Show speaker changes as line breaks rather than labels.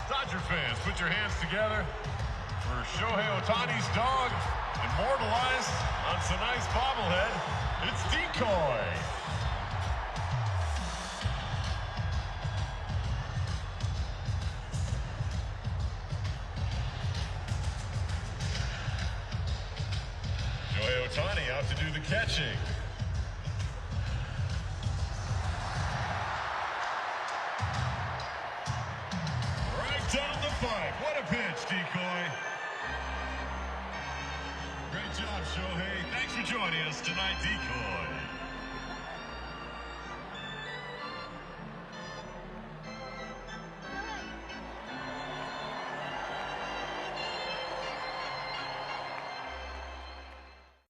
Dodger fans, put your hands together for Shohei Ohtani's dog, immortalized on tonight's bobblehead. It's Decoy. Shohei Ohtani out to do the catching. Down the pipe. What a pitch, Decoy. Great job, Shohei. Thanks for joining us tonight, Decoy.